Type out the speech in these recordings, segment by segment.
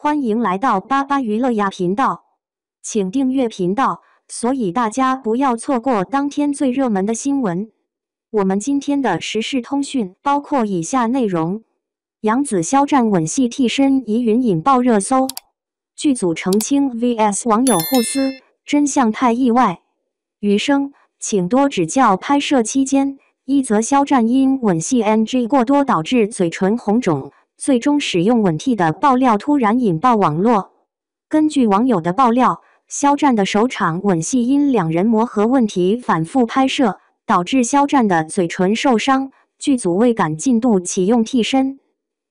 欢迎来到巴巴娱乐呀频道，请订阅频道，所以大家不要错过当天最热门的新闻。我们今天的时事通讯包括以下内容：杨紫肖战吻戏替身疑云引爆热搜，剧组澄清 vs 网友互撕，真相太意外。余生，请多指教。拍摄期间，一则肖战因吻戏 NG 过多导致嘴唇红肿，最终使用吻替的爆料突然引爆网络。根据网友的爆料，肖战的首场吻戏因两人磨合问题反复拍摄，导致肖战的嘴唇受伤，剧组未赶进度启用替身。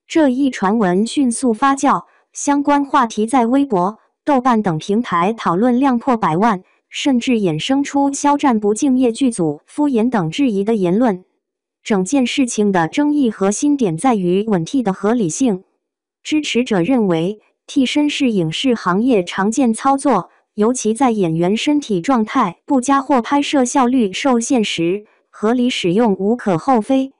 这一传闻迅速发酵，相关话题在微博、豆瓣等平台讨论量破百万，甚至衍生出肖战不敬业剧组、敷衍等质疑的言论。整件事情的争议核心点在于吻替的合理性。支持者认为，替身是影视行业常见操作，尤其在演员身体状态不佳或拍摄效率受限时，合理使用无可厚非。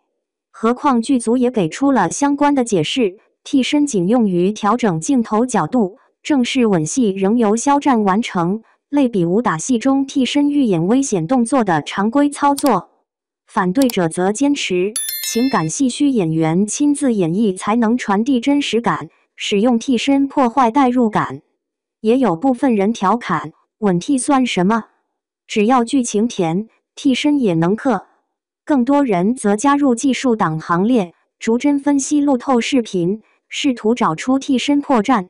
何况剧组也给出了相关的解释，替身仅用于调整镜头角度，正式吻戏仍由肖战完成，类比武打戏中替身预演危险动作的常规操作。反对者则坚持，情感戏需演员亲自演绎才能传递真实感，使用替身破坏代入感。也有部分人调侃，吻替算什么？只要剧情甜，替身也能嗑。更多人则加入技术党行列，逐帧分析路透视频，试图找出替身破绽。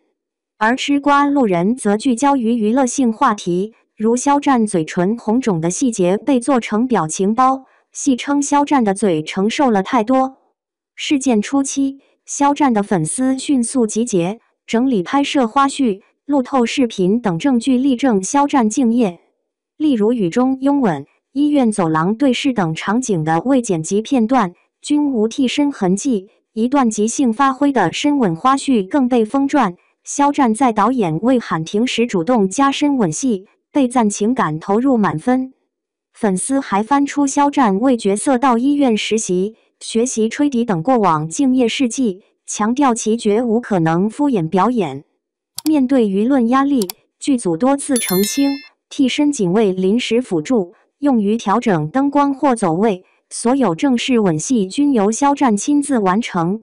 而吃瓜路人则聚焦于娱乐性话题，如肖战嘴唇红肿的细节被做成表情包，戏称肖战的嘴承受了太多。事件初期，肖战的粉丝迅速集结，整理拍摄花絮、路透视频等证据，力证肖战敬业。例如雨中拥吻、医院走廊对视等场景的未剪辑片段，均无替身痕迹。一段即兴发挥的深吻花絮更被疯传，肖战在导演未喊停时主动加深吻戏，被赞情感投入满分。粉丝还翻出肖战为角色到医院实习、学习吹笛等过往敬业事迹，强调其绝无可能敷衍表演。面对舆论压力，剧组多次澄清，替身仅为临时辅助，用于调整灯光或走位，所有正式吻戏均由肖战亲自完成。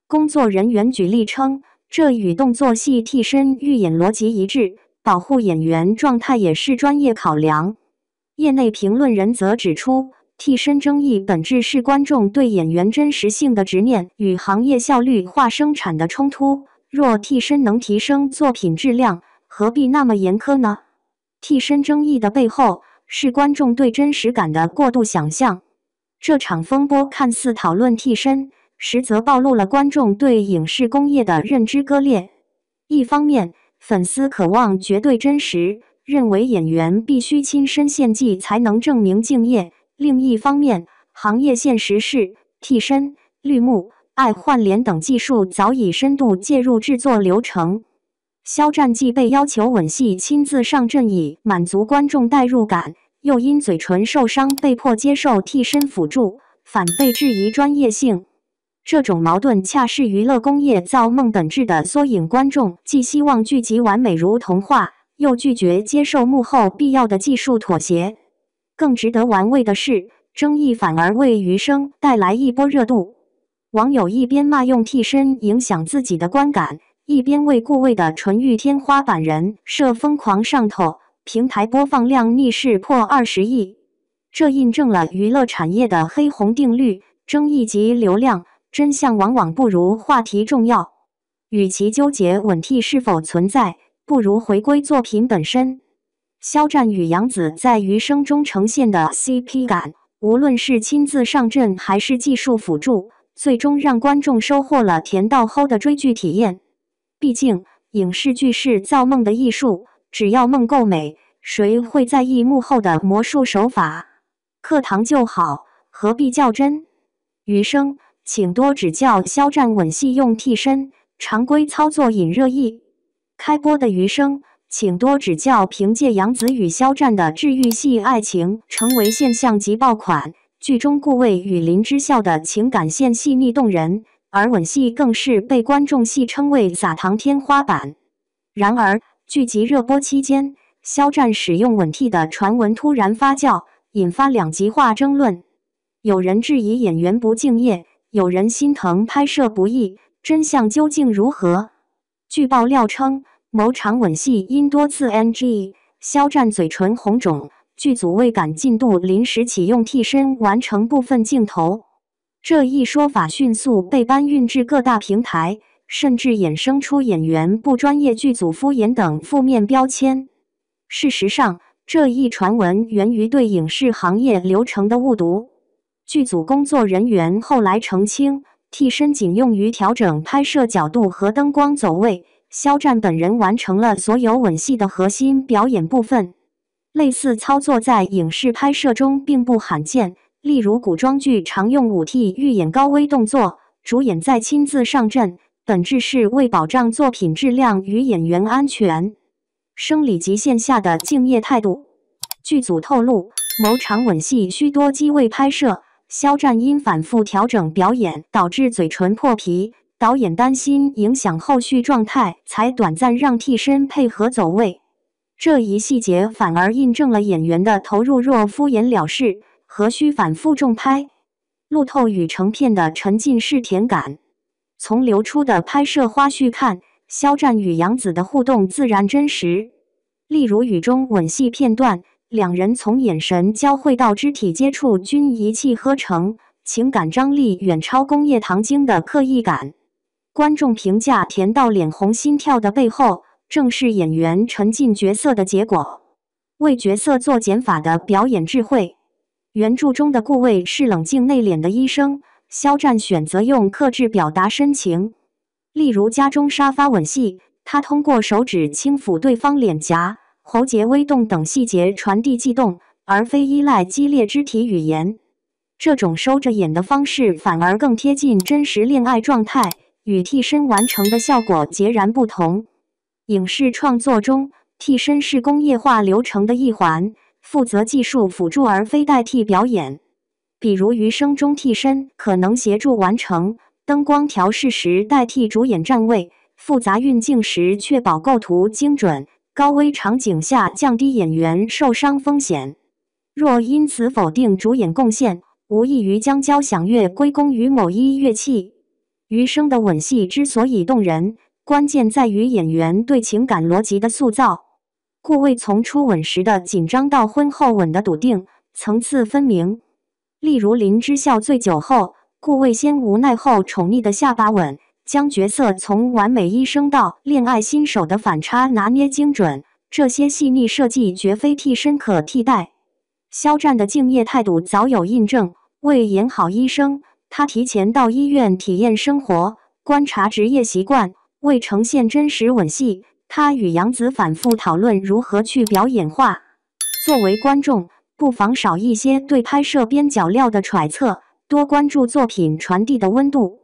工作人员举例称，这与动作戏替身预演逻辑一致，保护演员状态也是专业考量。业内评论人则指出，替身争议本质是观众对演员真实性的执念与行业效率化生产的冲突。若替身能提升作品质量，何必那么严苛呢？替身争议的背后，是观众对真实感的过度想象。这场风波看似讨论替身，实则暴露了观众对影视工业的认知割裂。一方面，粉丝渴望绝对真实，认为演员必须亲身献技才能证明敬业；另一方面，行业现实是替身、绿幕、爱换脸等技术早已深度介入制作流程。肖战既被要求吻戏亲自上阵以满足观众代入感，又因嘴唇受伤被迫接受替身辅助，反被质疑专业性。这种矛盾恰是娱乐工业造梦本质的缩影，观众既希望剧集完美如童话，又拒绝接受幕后必要的技术妥协。更值得玩味的是，争议反而为余生带来一波热度。网友一边骂用替身影响自己的观感，一边为顾魏的纯欲天花板人设疯狂上头，平台播放量逆势破20亿。这印证了娱乐产业的黑红定律：争议及流量，真相往往不如话题重要。与其纠结吻替是否存在，不如回归作品本身。肖战与杨紫在余生中呈现的 CP 感，无论是亲自上阵还是技术辅助，最终让观众收获了甜到齁的追剧体验。毕竟，影视剧是造梦的艺术，只要梦够美，谁会在意幕后的魔术手法？课堂就好，何必较真？余生，请多指教。肖战吻戏用替身，常规操作引热议。开播的余生，请多指教。凭借杨紫与肖战的治愈系爱情成为现象级爆款，剧中顾魏与林之孝的情感线细腻动人，而吻戏更是被观众戏称为撒糖天花板。然而，剧集热播期间，肖战使用吻替的传闻突然发酵，引发两极化争论。有人质疑演员不敬业，有人心疼拍摄不易，真相究竟如何？据爆料称，某场吻戏因多次 NG， 肖战嘴唇红肿，剧组为赶进度临时启用替身完成部分镜头。这一说法迅速被搬运至各大平台，甚至衍生出演员不专业、剧组敷衍等负面标签。事实上，这一传闻源于对影视行业流程的误读。剧组工作人员后来澄清，替身仅用于调整拍摄角度和灯光走位，肖战本人完成了所有吻戏的核心表演部分。类似操作在影视拍摄中并不罕见，例如古装剧常用舞替预演高危动作，主演再亲自上阵，本质是为保障作品质量与演员安全。生理极限下的敬业态度。剧组透露，某场吻戏需多机位拍摄，肖战因反复调整表演导致嘴唇破皮，导演担心影响后续状态，才短暂让替身配合走位。这一细节反而印证了演员的投入若敷衍了事，何须反复重拍？路透与成片的沉浸式甜感。从流出的拍摄花絮看，肖战与杨紫的互动自然真实。例如雨中吻戏片段，两人从眼神交汇到肢体接触均一气呵成，情感张力远超工业糖精的刻意感。观众评价甜到脸红心跳的背后，正是演员沉浸角色的结果。为角色做减法的表演智慧。原著中的顾魏是冷静内敛的医生，肖战选择用克制表达深情。例如家中沙发吻戏，他通过手指轻抚对方脸颊、喉结微动等细节传递悸动，而非依赖激烈肢体语言。这种收着演的方式反而更贴近真实恋爱状态，与替身完成的效果截然不同。影视创作中，替身是工业化流程的一环，负责技术辅助而非代替表演。比如余生中替身可能协助完成灯光调试时代替主演站位，复杂运镜时确保构图精准，高危场景下降低演员受伤风险。若因此否定主演贡献，无异于将交响乐归功于某一乐器。余生的吻戏之所以动人，关键在于演员对情感逻辑的塑造。顾魏从初吻时的紧张到婚后吻的笃定，层次分明。例如林之孝醉酒后，顾魏先无奈后宠溺的下巴吻，将角色从完美医生到恋爱新手的反差拿捏精准，这些细腻设计绝非替身可替代。肖战的敬业态度早有印证，为演好医生，他提前到医院体验生活，观察职业习惯。为呈现真实吻戏，他与杨紫反复讨论如何去表演化。作为观众，不妨少一些对拍摄边角料的揣测，多关注作品传递的温度。